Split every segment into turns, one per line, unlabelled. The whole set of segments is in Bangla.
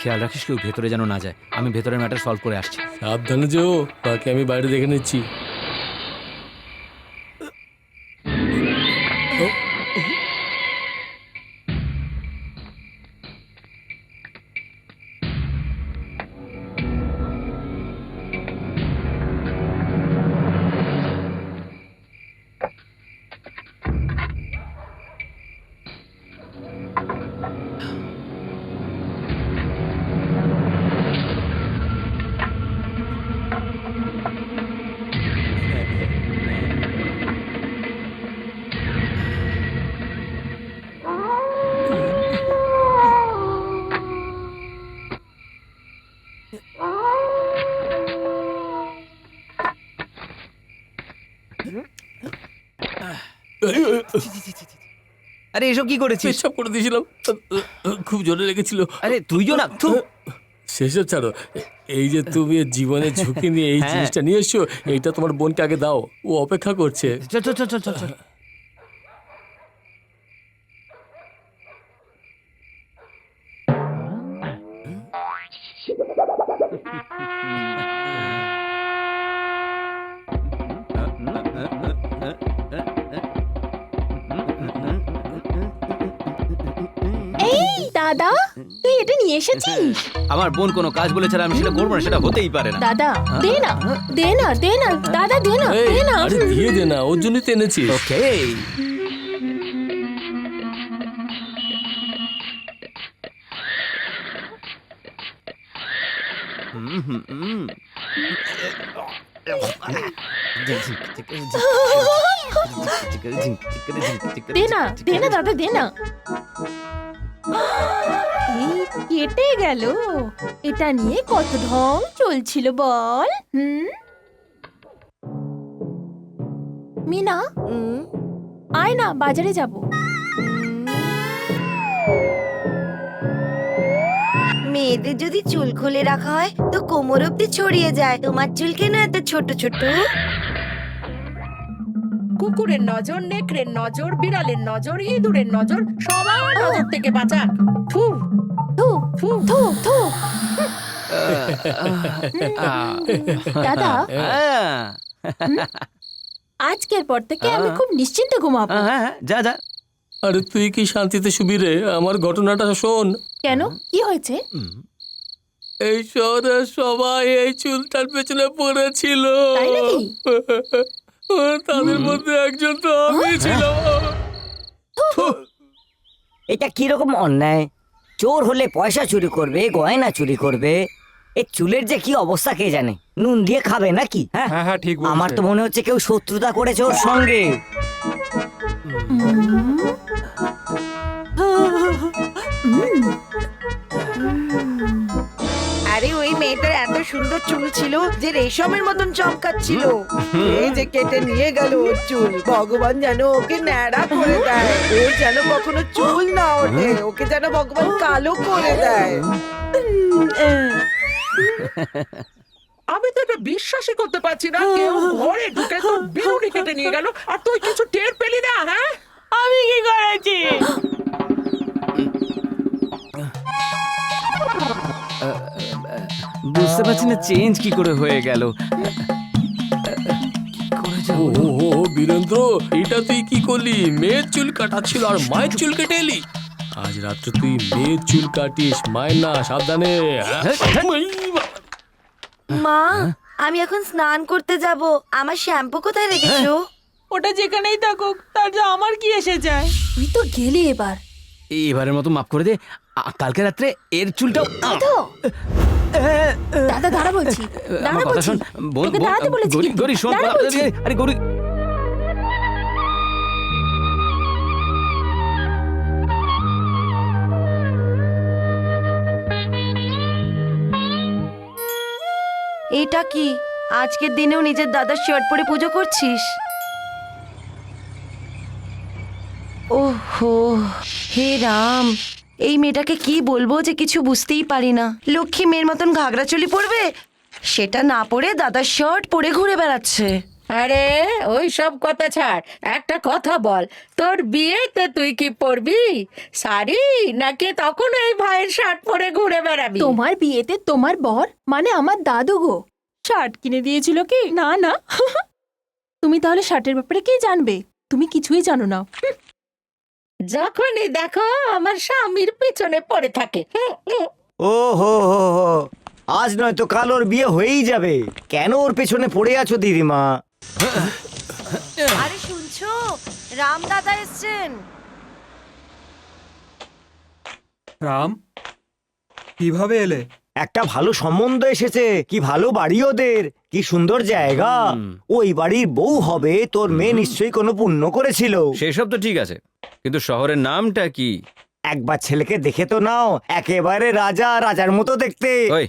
খেয়াল রাখিস কেউ ভেতরে যেন না যায়। আমি ভেতরের ম্যাটার সলভ করে আসছি।
সাবধানে যেও, বাকি আমি বাইরে দেখে নিচ্ছি।
আরে এসব কি করেছিস?
পেশাব করে দিয়েছিলাম, খুব জোরে লেগেছিল।
আরে তুইও না।
সেসব ছাড়ো, এই যে তুমি জীবনের ঝুঁকি নিয়ে এই জিনিসটা নিয়ে এসছো, এইটা তোমার বোনকে আগে দাও, ও অপেক্ষা করছে।
চল চল চল চল চল।
দাদা, তুই এটা নিয়ে এসেছিস?
আমার বোন কোনো কাজ বলেছে আমি সেটা করবো না, সেটা হতেই পারে না।
দাদা দে না, দে না, দে না দাদা, দে না, দে না।
আরে দিয়ে দে না, ওর জন্যই তো এনেছিস।
ওকে।
দে না, দে না দাদা, দে না। এই কেটে গেল। এটা নিয়ে কত ঢং চলছিল বল। মিনা, আয় না, বাজারে যাব।
মেয়েদের যদি চুল খুলে রাখা হয় তো কোমর অব্দি ছড়িয়ে যায়, তোমার চুল কেন এত ছোট ছোট?
কুকুরের নজর, নেকড়ের নজর, বিড়ালের নজর, ইঁদুরের নজর, সবার নজর থেকে বাঁচা। থু
থু
থু
থু থু। দাদা, আজকের পর থেকে আমি খুব নিশ্চিন্তে ঘুমাবো।
যা যা।
আরে তুই কি শান্তিতে শুবি রে? আমার ঘটনাটা শোন।
কেন, কি হয়েছে?
এই শহরে সবাই এই চুলটার পেছনে পড়েছিল,
তাই নাকি?
তাদের মধ্যে একজন তো আমি ছিলাম।
এটা কিরকম অন্যায়? চোর হলে পয়সা চুরি করবে, গয়না চুরি করবে, এই চুলের যে কি অবস্থা কে জানে। নুন দিয়ে খাবে নাকি? হ্যাঁ
হ্যাঁ ঠিক বলছেন।
আমার তো মনে হচ্ছে কেউ শত্রুতা করেছে ওর সঙ্গে।
আরে ওই মেয়েটার এত সুন্দর চুল ছিল যে রেশমের মতন চমকাচ্ছিল, এই যে কেটে নিয়ে গেল ওর চুল। ভগবান যেন ওকে ন্যাড়া করে দেয়, ওর যেন কখনো চুল না ওঠে, ওকে যেন ভগবান কালো করে দেয়।
আমি তো এটা বিশ্বাসই করতে পারছি না, কেউ ঘরে ঢুকে তোর বিরুনি কেটে নিয়ে গেল আর তুই কিছু টের পেলি না। হ্যাঁ,
আমি কি করেছি?
বুঝতে পারছি না চেঞ্জ কি করে হয়ে গেল।
ও বীরেন্দ্র, এটা তুই কি করলি? মেয়ের চুল কাটাচ্ছিল আর মায়ের চুল কেটে এলি। আজ রাত্রে তুই মেয়ের চুল কাটিস, মায়ের না। সাবধানে।
মা, আমি এখন স্নান করতে যাব, আমার শ্যাম্পু কোথায় রেখেছো?
ওটা যেখানেই থাকুক, তার যা আমার কি এসে যায়? তুই তো গেলি এবার।
এবারের মতো মাফ করে দে। কালকে রাত্রে এর চুলটাও।
দাদা দাঁড়া বলছি, দাঁড়া
আমার কথা
বলছি।
শোন।
তোকে দাঁড়াতে বলেছি
গৌরী,
কিন্তু।
গৌরী শোন।
দাঁড়া বলছি।
আরে গৌরী,
এটা কি আজকের দিনেও নিজের দাদার শার্ট পরে পুজো করছিস? ওহো, হে রাম, এই মেয়েটাকে কি বলবো যে কিছু বুঝতেই পারি না। লক্ষ্মী মেয়ের মতন ঘাগরা চুলি পরবে,
সেটা না পরে দাদার শার্ট পরে ঘুরে বেড়াচ্ছে।
আরে ওই সব কথা ছাড়, একটা কথা বল, তোর বিয়েতে তুই কি পরবি? শাড়ি নাকি তখন এই ভাইয়ের শার্ট পরে ঘুরে বেড়াবি?
তোমার বিয়েতে তোমার বর মানে আমার দাদু গো শার্ট কিনে দিয়েছিল কি? না না তুমি তাহলে শার্টের ব্যাপারে কি জানবে? তুমি কিছুই জানো না।
যখনই দেখো আমার স্বামীর পিছনে পড়ে থাকে।
ও হো হো হো, আজ নয় তো কাল ওর বিয়ে হয়েই যাবে, কেন ওর পেছনে পড়ে আছো দিদিমা?
আরে শুনছো, রাম দাদা এসছেন।
রাম, কিভাবে এলে?
একটা ভালো সম্বন্ধ এসেছে, কি ভালো বাড়ি ওদের, কি সুন্দর জায়গা। ওই বাড়ির বউ হবে, তোর মেয়ে নিশ্চয়ই কোনো পুণ্য করেছিল।
সেসব তো ঠিক আছে, কিন্তু শহরের নামটা কি?
একবার ছেলেকে দেখে তো নাও, একেবারে রাজা, রাজার মতো দেখতে।
ওই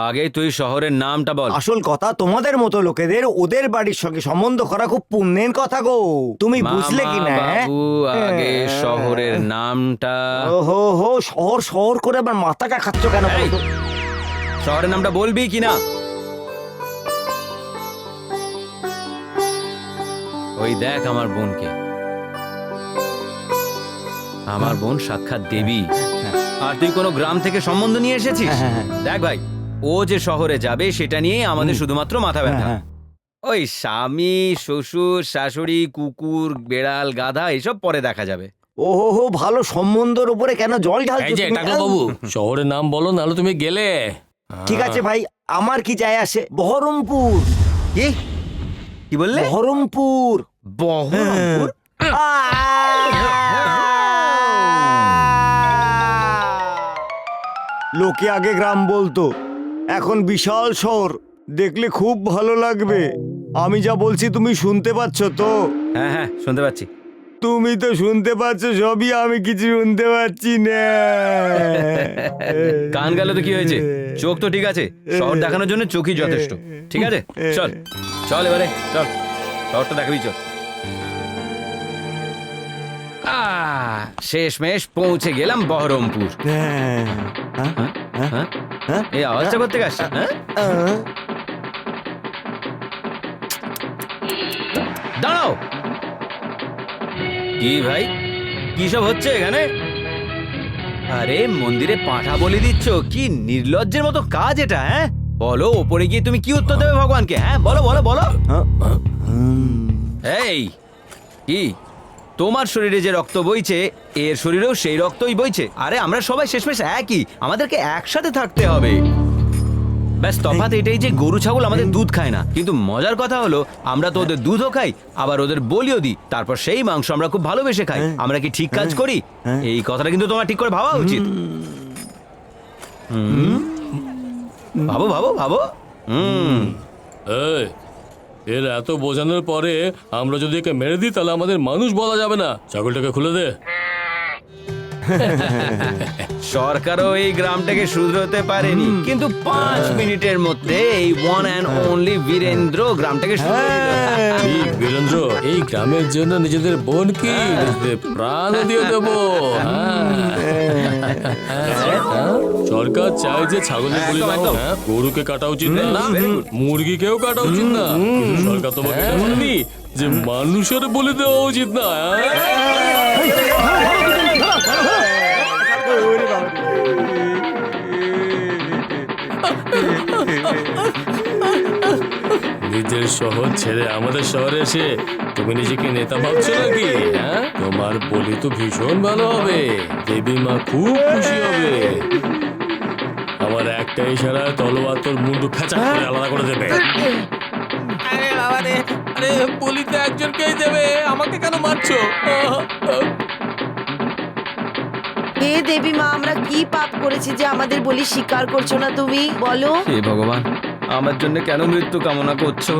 আগে তুই শহরের নামটা বল।
আসল কথা, তোমাদের মতো লোকেদের ওদের বাড়ির সঙ্গে সম্বন্ধ করা খুব পুণ্যের কথা গো, তুমি বুঝলে কি না?
বাবু আগে শহরের নামটা।
ওহো হো, শহর শহর করে আবার মাথাটা খাচ্ছ কেন?
এই, শহরের নামটা বলবি কিনা? ওই দেখ আমার বোনকে, আমার বোন সাক্ষাৎ দেবী, আর তুই কোনো গ্রাম থেকে সম্বন্ধ নিয়ে এসেছিস? দেখ ভাই, ও যে শহরে যাবে সেটা নিয়ে আমাদের শুধুমাত্র মাথা ব্যথা। ওই স্বামী, শ্বশুর, শাশুড়ি, কুকুর, বেড়াল, গাধা এসব পরে দেখা যাবে।
ওহো হো, ভালো সম্বন্ধের উপরে কেন জল ঢালছো
এই যে
তুমি?
টাকলা বাবু, শহরের নাম বলো, নাহলে তুমি গেলে।
ঠিক আছে ভাই, আমার কি যায় আসে? বহরমপুর।
কি কি বললে?
বহরমপুর।
বহরমপুর?
লোকে আগে গ্রাম বলতো, এখন বিশাল শহর, দেখলে খুব ভালো লাগবে। আমি যা বলছি তুমি শুনতে পাচ্ছ তো?
হ্যাঁ হ্যাঁ, শুনতে পাচ্ছি।
তুমি তো শুনতে পাচ্ছ সবই, আমি কিছু শুনতে পাচ্ছি না।
কান গেল তো কি হয়েছে, চোখ তো ঠিক আছে, শহর দেখানোর জন্য চোখই যথেষ্ট। ঠিক আছে, চল চল এবারে চল, শহরটা দেখাবি, চল। শেষমেশ পৌঁছে গেলাম বহরমপুর। এই আওয়াজটা করতে গাছ, দাঁড়াও। কি ভাই, কি সব হচ্ছে এখানে? আরে মন্দিরে পাঁঠা বলি দিচ্ছ, কি নির্লজ্জের মতো কাজ এটা? হ্যাঁ বলো, ওপরে গিয়ে তুমি কি উত্তর দেবে ভগবানকে? হ্যাঁ বলো বলো বলো। এই কি, তোমার শরীরে যে রক্ত বইছে এর শরীরেও সেই রক্তই বইছে। আরে আমরা সবাই শেষমেশ একই, আমাদেরকে একসাথে থাকতে হবে। ব্যাস তফাৎ এটাই যে গরু ছাগল আমাদের দুধ খায় না, কিন্তু মজার কথা হলো আমরা তো ওদের দুধও খাই, আবার ওদের বলিও দিই, তারপর সেই মাংস আমরা খুব ভালোবেসে খাই। আমরা কি ঠিক কাজ করি? এই কথাটা কিন্তু তোমার ঠিক করে ভাবা উচিত। ভাবো ভাবো ভাবো।
এই, এর এত বোঝানোর পরে আমরা যদি একে মেরে দিই তাহলে আমাদের মানুষ বলা যাবে না। ছাগলটাকে খুলে দে।
সরকারও এই গ্রামটাকে শুধরোতে পারেনি, কিন্তু 5 মিনিটের মধ্যে এই ওয়ান অ্যান্ড অনলি বীরেন্দ্র গ্রামটাকে শুধরে দিল।
ঠিক বীরেন্দ্র, এই গ্রামের জন্য নিজেদের বোন কি নিজেদের প্রাণ দিয়ে দেবো। সরকার চায় যে ছাগলের বলি দাও, গরুকে কাটা উচিত না, মুরগিকেও কাটা উচিত না, কিন্তু সরকার তোমাকে এটা বলেনি যে মানুষের বলি দেওয়া উচিত না। নিজের শহর ছেড়ে আমাদের শহরে এসে তুমি নিজেকে নেতা ভাবছো নাকি? হ্যাঁ, তোমার বলি তো ভীষণ ভালো হবে, দেবী মা খুব খুশি হবে। আমার একটা ইশারায় তলোয়ার তোর মুন্ডু খাঁচা করে আলাদা করে দেবে।
আরে বাবা রে, আরে বলি তো একজনকেই দেবে, আমাকে কেন মারছো?
হে দেবী মা, আমরা কি পাপ করেছি যে আমাদের বলি স্বীকার করছো না তুমি? বলো।
হে ভগবান, আমার জন্য কেন মৃত্যু কামনা করছো?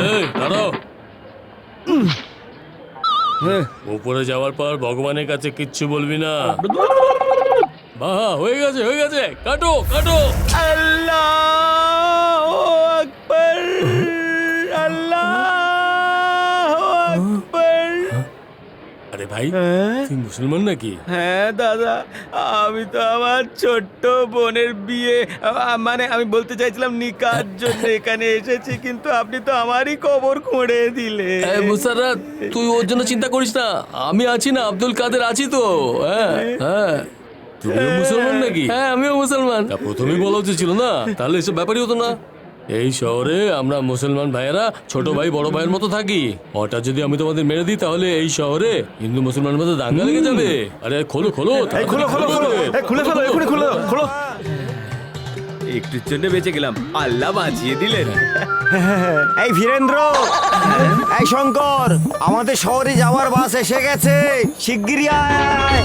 এই দাঁড়াও, উপরে যাওয়ার পর ভগবানের কাছে কিচ্ছু বলবি না। বাহ, হয়ে গেছে হয়ে গেছে, কাটো কাটো।
আল্লাহু আকবার, আল্লাহু আকবার।
আরে ভাই তুই মুসলমান নাকি?
হ্যাঁ দাদা, আমি তো আমার ছোট্ট বোনের বিয়ে মানে আমি বলতে চাইছিলাম নিকার জন্য এখানে এসেছি, কিন্তু আপনি তো আমারই কবর খুঁড়ে দিলে।
মুসাররাত, তুই ওর জন্য চিন্তা করিস না, আমি আছি না, আব্দুল কাদের আছি তো। হ্যাঁ হ্যাঁ, তুমিও মুসলমান নাকি? হ্যাঁ আমিও মুসলমান। তা প্রথমেই বলা উচিত ছিল না, তাহলে এসব ব্যাপারই হতো না। এই শহরে আমরা মুসলমান ভাইয়েরা ছোট ভাই বড় ভাইয়ের মতো থাকি। হঠাৎ যদি আমি তোমাদের মেরে দিই তাহলে এই শহরে হিন্দু মুসলমানের মধ্যে দাঙ্গা লেগে যাবে। আরে খোলো খোলো,
খুলে ফেলো, এখনই খুলে খোলো। একটুর জন্য বেঁচে গেলাম, আল্লাহ বাঁচিয়ে দিলেন।
এই বীরেন্দ্র, এই শঙ্কর, আমাদের শহরে যাওয়ার বাস এসে গেছে, শিগগিরই আয়।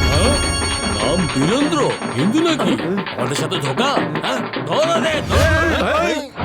নাম বীরেন্দ্র, হিন্দু নাকি? আমাদের সাথে ধোকা? হ্যাঁ, ধর ওদের, ধর।